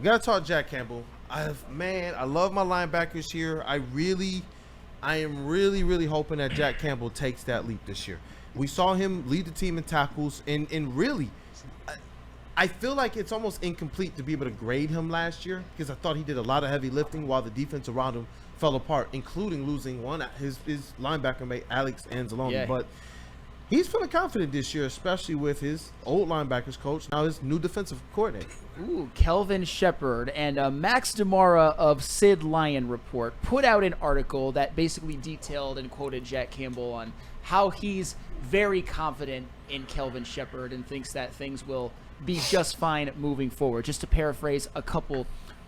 We got to talk Jack Campbell. I love my linebackers here. I am really hoping that Jack Campbell takes that leap this year. We saw him lead the team in tackles, and really, I feel like it's almost incomplete to be able to grade him last year because I thought he did a lot of heavy lifting while the defense around him fell apart, including losing his linebacker mate, Alex Anzalone. Yeah. But he's feeling confident this year, especially with his old linebackers coach, now his new defensive coordinator. Ooh, Kelvin Sheppard and Max DeMara of Sid Lion Report put out an article that basically detailed and quoted Jack Campbell on how he's very confident in Kelvin Sheppard and thinks that things will be just fine moving forward. Just to paraphrase a couple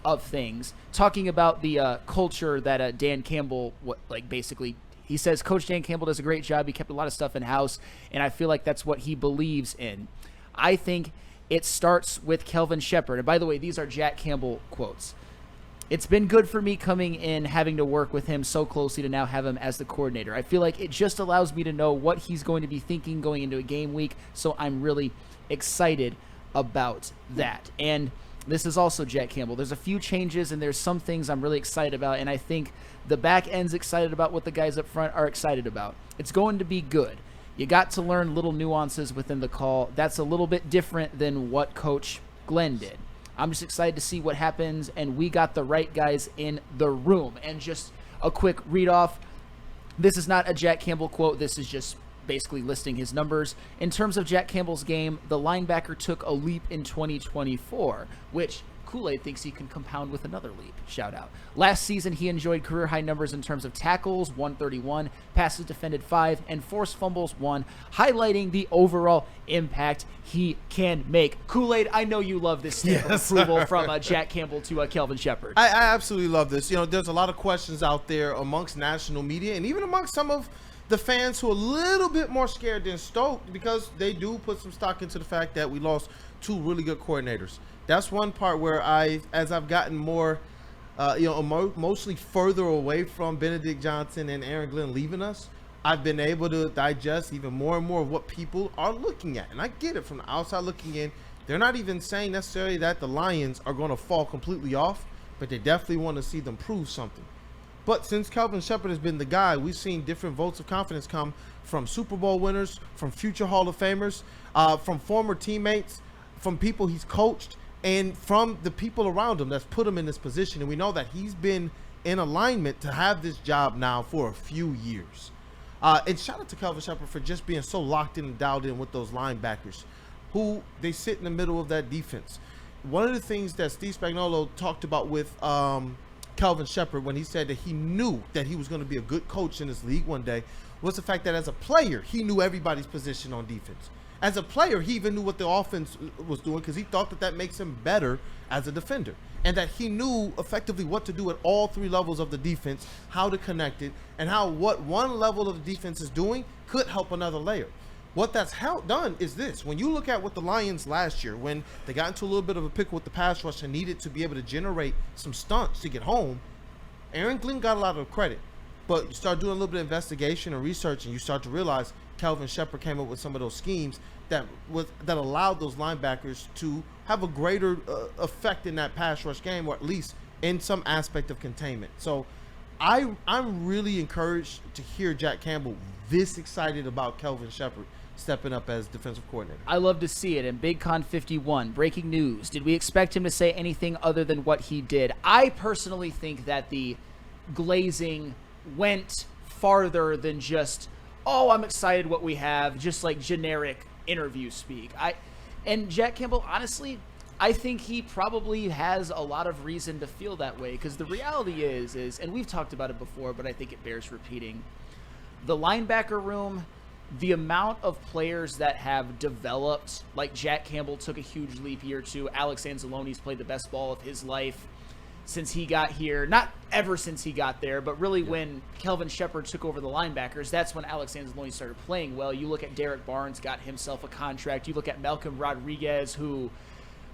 of things, talking about the culture that Dan Campbell, he says Coach Dan Campbell does a great job. He kept a lot of stuff in-house, and I feel like that's what he believes in. I think it starts with Kelvin Sheppard. And by the way, these are Jack Campbell quotes. It's been good for me coming in, having to work with him so closely to now have him as the coordinator. I feel like it just allows me to know what he's going to be thinking going into a game week, so I'm really excited about that. And this is also Jack Campbell. There's a few changes, and there's some things I'm really excited about, and I think the back end's excited about what the guys up front are excited about. It's going to be good. You got to learn little nuances within the call. That's a little bit different than what Coach Glenn did. I'm just excited to see what happens, and we got the right guys in the room. And just a quick read off. This is not a Jack Campbell quote. This is just basically listing his numbers. In terms of Jack Campbell's game, the linebacker took a leap in 2024, which Kool-Aid thinks he can compound with another leap. Shout out. Last season, he enjoyed career-high numbers in terms of tackles, 131, passes defended 5, and forced fumbles 1, highlighting the overall impact he can make. Kool-Aid, I know you love this stamp of approval from Jack Campbell to Kelvin Sheppard. I absolutely love this. There's a lot of questions out there amongst national media and even amongst some of the fans who are a little bit more scared than stoked because they do put some stock into the fact that we lost 2 really good coordinators. That's one part where as I've gotten more, mostly further away from Benedict Johnson and Aaron Glenn leaving us, I've been able to digest even more and more of what people are looking at. And I get it from the outside looking in. They're not even saying necessarily that the Lions are going to fall completely off, but they definitely want to see them prove something. But since Kelvin Sheppard has been the guy, we've seen different votes of confidence come from Super Bowl winners, from future Hall of Famers, from former teammates, from people he's coached, and from the people around him that's put him in this position. And we know that he's been in alignment to have this job now for a few years. And shout out to Kelvin Sheppard for just being so locked in and dialed in with those linebackers who they sit in the middle of that defense. One of the things that Steve Spagnuolo talked about with Kelvin Sheppard when he said that he knew that he was going to be a good coach in this league one day was the fact that as a player, he knew everybody's position on defense. As a player, he even knew what the offense was doing because he thought that makes him better as a defender. And that he knew effectively what to do at all 3 levels of the defense, how to connect it, and how what one level of the defense is doing could help another layer. What that's done is this. When you look at what the Lions last year, when they got into a little bit of a pickle with the pass rush and needed to be able to generate some stunts to get home, Aaron Glenn got a lot of credit. But you start doing a little bit of investigation and research, and you start to realize Kelvin Sheppard came up with some of those schemes that allowed those linebackers to have a greater effect in that pass rush game, or at least in some aspect of containment. So I'm really encouraged to hear Jack Campbell this excited about Kelvin Sheppard stepping up as defensive coordinator. I love to see it. And Big Con 51, breaking news. Did we expect him to say anything other than what he did? I personally think that the glazing went farther than just, oh, I'm excited what we have, just like generic interview speak. And Jack Campbell, honestly, I think he probably has a lot of reason to feel that way because the reality is, and we've talked about it before, but I think it bears repeating, the linebacker room, the amount of players that have developed, like Jack Campbell took a huge leap year 2. Alex Anzalone's played the best ball of his life since he got here. Not ever since he got there, but really when Kelvin Sheppard took over the linebackers, that's when Alex Anzalone started playing well. You look at Derek Barnes, got himself a contract. You look at Malcolm Rodriguez, who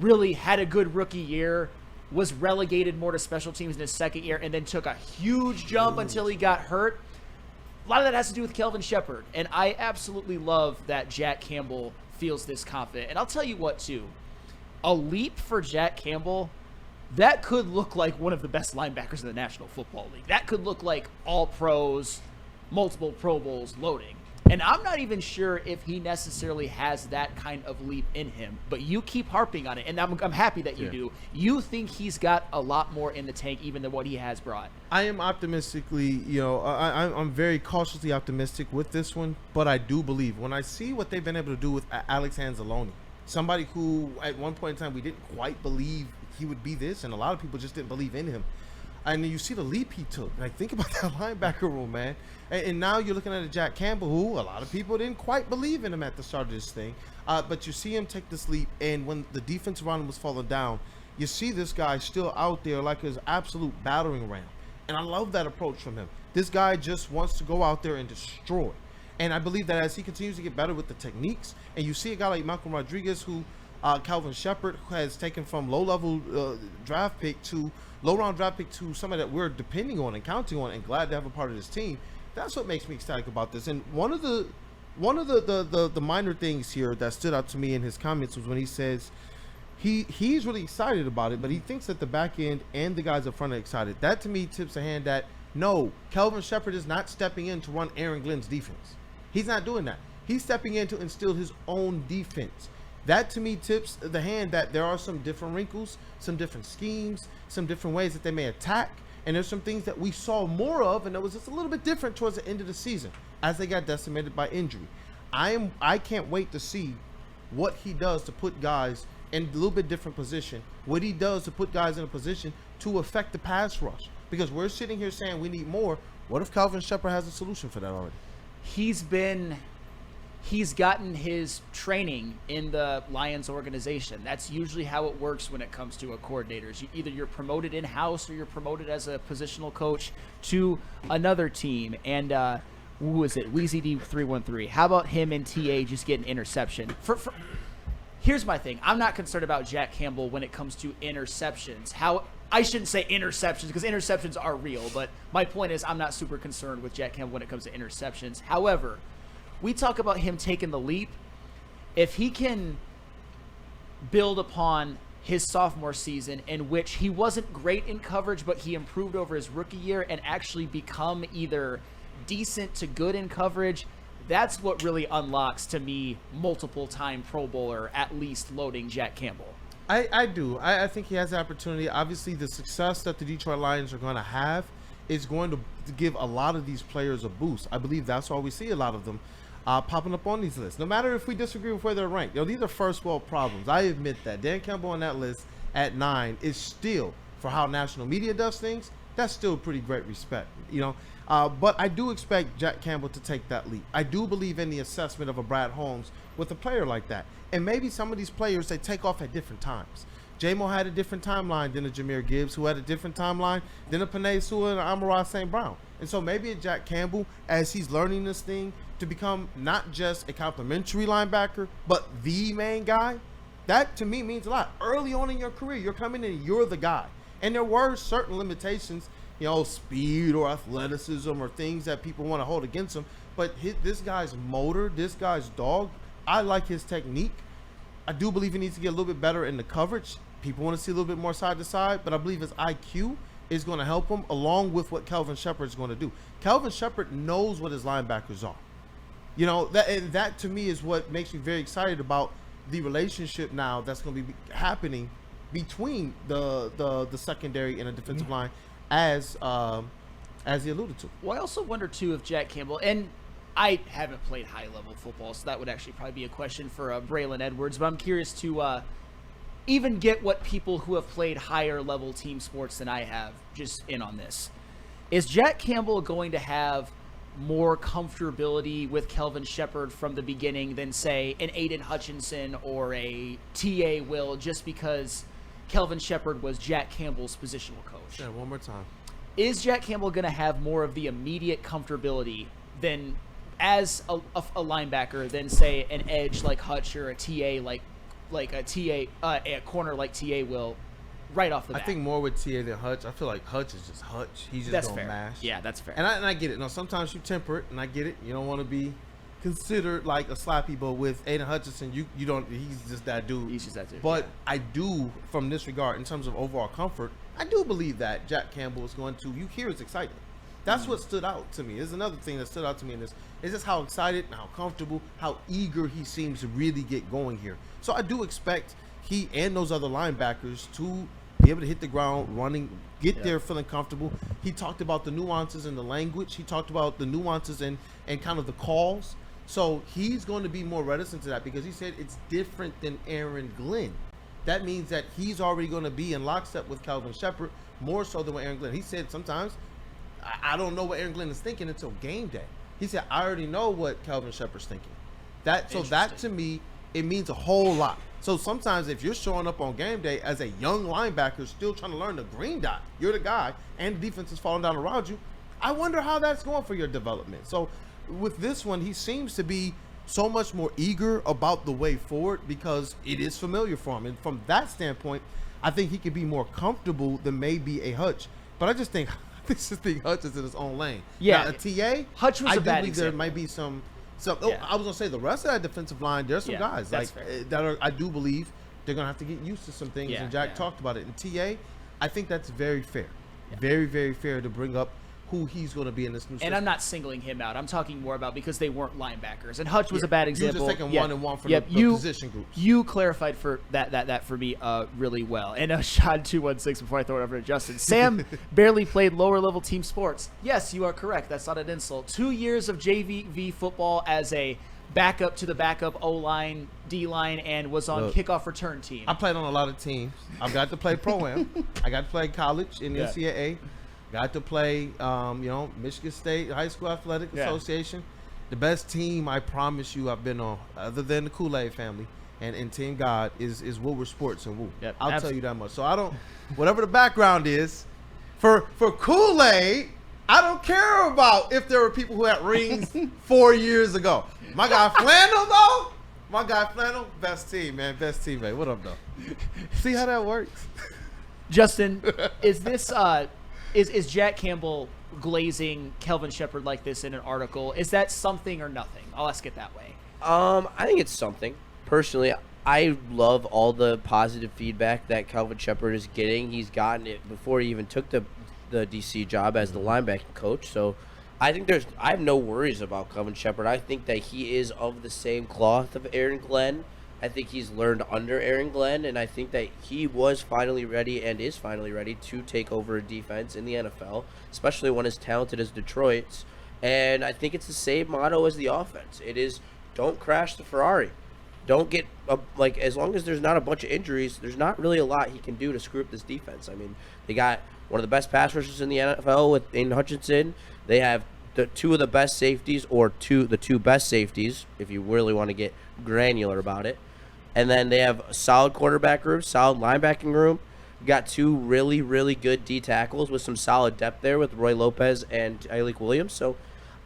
really had a good rookie year, was relegated more to special teams in his second year, and then took a huge jump until he got hurt. A lot of that has to do with Kelvin Sheppard, and I absolutely love that Jack Campbell feels this confident. And I'll tell you what, too. A leap for Jack Campbell that could look like one of the best linebackers in the National Football League. That could look like all pros, multiple Pro Bowls loading. And I'm not even sure if he necessarily has that kind of leap in him, but you keep harping on it, and I'm happy that you do. You think he's got a lot more in the tank even than what he has brought. I am optimistically, I'm very cautiously optimistic with this one, but I do believe when I see what they've been able to do with Alex Anzalone, somebody who at one point in time we didn't quite believe he would be this, and a lot of people just didn't believe in him. And you see the leap he took. Like, think about that linebacker room, man. And now you're looking at a Jack Campbell, who a lot of people didn't quite believe in him at the start of this thing. But you see him take this leap, and when the defense around him was falling down, you see this guy still out there like his absolute battering ram. And I love that approach from him. This guy just wants to go out there and destroy. And I believe that as he continues to get better with the techniques, and you see a guy like Malcolm Rodriguez, who Kelvin Sheppard has taken from low-level draft pick to low-round draft pick to somebody that we're depending on and counting on and glad to have a part of this team. That's what makes me ecstatic about this. And one of the minor things here that stood out to me in his comments was when he says he's really excited about it, but he thinks that the back end and the guys up front are excited. That to me tips a hand that no, Kelvin Sheppard is not stepping in to run Aaron Glenn's defense. He's not doing that. He's stepping in to instill his own defense. That to me tips the hand that there are some different wrinkles, some different schemes, some different ways that they may attack. And there's some things that we saw more of, and that was just a little bit different towards the end of the season as they got decimated by injury. I can't wait to see what he does to put guys in a little bit different position, what he does to put guys in a position to affect the pass rush. Because we're sitting here saying we need more. What if Kelvin Sheppard has a solution for that already? He's gotten his training in the Lions organization. That's usually how it works when it comes to a coordinators. Either you're promoted in-house or you're promoted as a positional coach to another team. And who was it? WeezyD313. How about him and TA just get an interception? Here's my thing. I'm not concerned about Jack Campbell when it comes to interceptions. I shouldn't say interceptions because interceptions are real, but my point is I'm not super concerned with Jack Campbell when it comes to interceptions. However, we talk about him taking the leap. If he can build upon his sophomore season, in which he wasn't great in coverage, but he improved over his rookie year and actually become either decent to good in coverage, that's what really unlocks, to me, multiple-time Pro Bowler, at least loading Jack Campbell. I do. I think he has the opportunity. Obviously, the success that the Detroit Lions are going to have is going to give a lot of these players a boost. I believe that's why we see a lot of them popping up on these lists. No matter if we disagree with where they're ranked. These are first world problems. I admit that. Dan Campbell on that list at 9 is still, for how national media does things, that's still pretty great respect. But I do expect Jack Campbell to take that leap. I do believe in the assessment of a Brad Holmes with a player like that. And maybe some of these players, they take off at different times. J-Mo had a different timeline than a Jahmyr Gibbs, who had a different timeline than a Penei Sewell and Amon-Ra St. Brown. And so maybe a Jack Campbell, as he's learning this thing, to become not just a complimentary linebacker, but the main guy, that to me means a lot. Early on in your career, you're coming in and you're the guy. And there were certain limitations, speed or athleticism or things that people want to hold against him. But this guy's motor, this guy's dog, I like his technique. I do believe he needs to get a little bit better in the coverage. People want to see a little bit more side to side, but I believe his IQ is going to help him along with what Kelvin Sheppard is going to do. Kelvin Sheppard knows what his linebackers are. That to me is what makes me very excited about the relationship now that's going to be happening between the secondary and the defensive line, as he alluded to. Well, I also wonder too if Jack Campbell, and I haven't played high level football, so that would actually probably be a question for Braylon Edwards, but I'm curious to even get what people who have played higher level team sports than I have just in on this. Is Jack Campbell going to have more comfortability with Kelvin Sheppard from the beginning than, say, an Aiden Hutchinson or a T.A. Will, just because Kelvin Sheppard was Jack Campbell's positional coach? Yeah, one more time. Is Jack Campbell going to have more of the immediate comfortability than as a linebacker than, say, an edge like Hutch or a TA like a corner like TA will right off the bat? I think more with TA than Hutch. I feel like Hutch is just Hutch. He's just going to mash. Yeah, that's fair. And I get it. Sometimes you temper it, and I get it. You don't want to be considered like a slappy, but with Aiden Hutchinson, you don't. He's just that dude. He's just that dude. But I do, from this regard, in terms of overall comfort, I do believe that Jack Campbell is going to. You hear his excitement. That's what stood out to me. There's another thing that stood out to me in this. Is just how excited and how comfortable, how eager he seems to really get going here. So I do expect he and those other linebackers to be able to hit the ground running, get there feeling comfortable. He talked about the nuances in the language. He talked about the nuances and kind of the calls. So he's going to be more reticent to that because he said it's different than Aaron Glenn. That means that he's already going to be in lockstep with Kelvin Sheppard more so than with Aaron Glenn. He said sometimes I don't know what Aaron Glenn is thinking until game day. He said I already know what Kelvin Sheppard's thinking. That to me, it means a whole lot. So sometimes if you're showing up on game day as a young linebacker still trying to learn the green dot, you're the guy, and the defense is falling down around you, I wonder how that's going for your development. So with this one, he seems to be so much more eager about the way forward because it is familiar for him. And from that standpoint, I think he could be more comfortable than maybe a Hutch. But I just think Hutch is in his own lane. Yeah. Now, a TA, Hutch was I a do bad believe example. there might be some Yeah. I was gonna say the rest of that defensive line. There's some guys that's like fair. that are. I do believe they're gonna have to get used to some things. Yeah, and Jack yeah. talked about it. And TA, I think that's very fair, very very fair to bring up who he's going to be in this new system. And I'm not singling him out. I'm talking more about because they weren't linebackers. And Hutch was a bad example. You were just taking one and one from the position groups. You clarified for that for me really well. And Shad 216 before I throw it over to Justin. Sam barely played lower level team sports. Yes, you are correct. That's not an insult. 2 years of JV football as a backup to the backup O-line, D-line, and was on kickoff return team. I played on a lot of teams. I got to play Pro-Am. I got to play college in the NCAA. Got to play, Michigan State High School Athletic Association. The best team, I promise you, I've been on, other than the Kool-Aid family and Team God, is Woodward Sports and Woo. Yep, I'll tell you that much. So I don't, whatever the background is, for Kool-Aid, I don't care about if there were people who had rings 4 years ago. My guy Flannel, best team, man. Best teammate. What up, though? See how that works? Justin, is this is Jack Campbell glazing Kelvin Sheppard like this in an article? Is that something or nothing? I'll ask it that way. I think it's something. Personally, I love all the positive feedback that Kelvin Sheppard is getting. He's gotten it before he even took the DC job as the linebacking coach. So I think I have no worries about Kelvin Sheppard. I think that he is of the same cloth of Aaron Glenn. I think he's learned under Aaron Glenn, and I think that he was finally ready and is finally ready to take over a defense in the NFL, especially one as talented as Detroit's. And I think it's the same motto as the offense. It is, don't crash the Ferrari. Don't get, as long as there's not a bunch of injuries, there's not really a lot he can do to screw up this defense. I mean, they got one of the best pass rushers in the NFL with Aiden Hutchinson. They have two of the best safeties, or the two best safeties, if you really want to get granular about it. And then they have a solid quarterback room, solid linebacking room. Got two really, really good D tackles with some solid depth there with Roy Lopez and Tyleik Williams. So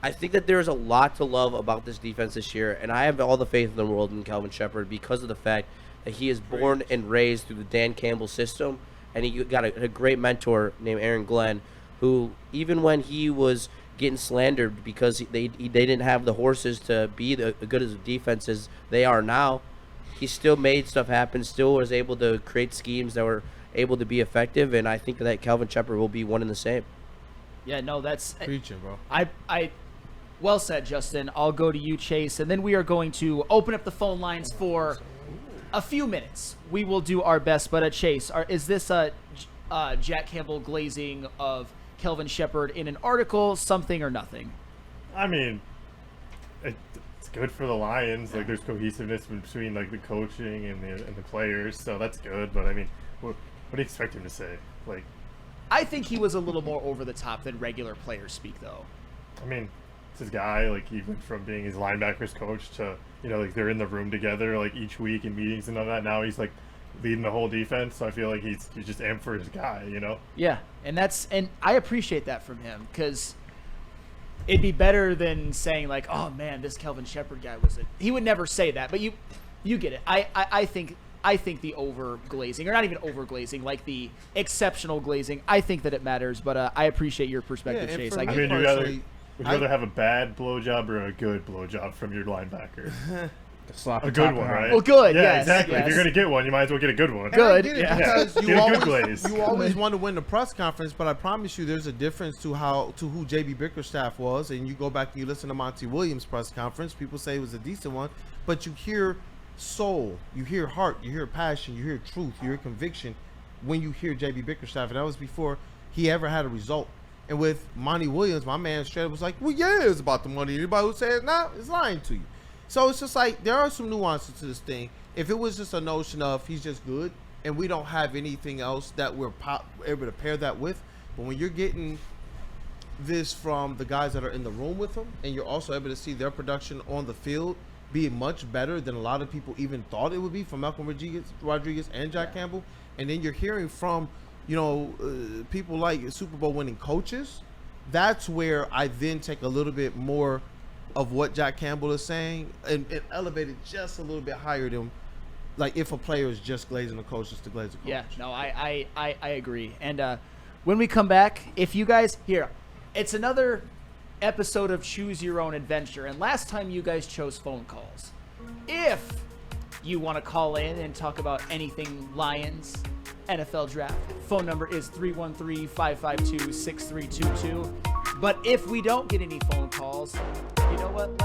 I think that there's a lot to love about this defense this year, and I have all the faith in the world in Kelvin Sheppard because of the fact that he is born and raised through the Dan Campbell system, and he got a great mentor named Aaron Glenn, who even when he was getting slandered because they didn't have the horses to be as good as a defense as they are now, he still made stuff happen, still was able to create schemes that were able to be effective, and I think that Kelvin Sheppard will be one and the same. Yeah, no, that's preaching, bro. I well said, Justin. I'll go to you, Chase, and then we are going to open up the phone lines for a few minutes. We will do our best, but Chase, is this Jack Campbell glazing of Kelvin Sheppard in an article, something or nothing? I mean, it's good for the Lions. Like, there's cohesiveness between like the coaching and the players, so that's good. But I mean, what do you expect him to say? Like, I think he was a little more over the top than regular players speak, though. I mean, it's his guy. Like, he went from being his linebackers coach to, like, they're in the room together like each week in meetings and all that. Now he's like leading the whole defense. So I feel like he's just amped for his guy. Yeah, and I appreciate that from him, because it'd be better than saying like, oh man, this Kelvin Sheppard guy he would never say that, but you get it. I think the over glazing, or not even over glazing, like the exceptional glazing, I think that it matters, but I appreciate your perspective, Chase. For I me mean, personally, Would you rather have a bad blowjob or a good blowjob from your linebacker? Slap A the good top one, of her. right? Well, good, Yeah, yes, exactly. yes. If you're gonna get one, you might as well get a good one. And I Good, get it yeah. because Get you a good always, glaze. you always want to win the press conference, but I promise you there's a difference to who JB Bickerstaff was, and you go back and you listen to Monty Williams' press conference, people say it was a decent one, but you hear soul, you hear heart, you hear passion, you hear truth, you hear conviction when you hear JB Bickerstaff, and that was before he ever had a result. And with Monty Williams, my man straight up was like, well, yeah, it's about the money. Anybody who says nah is lying to you. So it's just like there are some nuances to this thing. If it was just a notion of he's just good and we don't have anything else that we're able to pair that with, but when you're getting this from the guys that are in the room with him and you're also able to see their production on the field being much better than a lot of people even thought it would be from Malcolm Rodriguez and Jack Campbell, and then you're hearing from people like Super Bowl winning coaches, that's where I then take a little bit more of what Jack Campbell is saying and elevate it just a little bit higher than like if a player is just glazing the coach just to glaze the coach. Yeah, no, I agree. And when we come back, if you guys here, it's another episode of Choose Your Own Adventure. And last time you guys chose phone calls. If you want to call in and talk about anything Lions, NFL draft, phone number is 313-552-6322. But if we don't get any phone calls, you know what?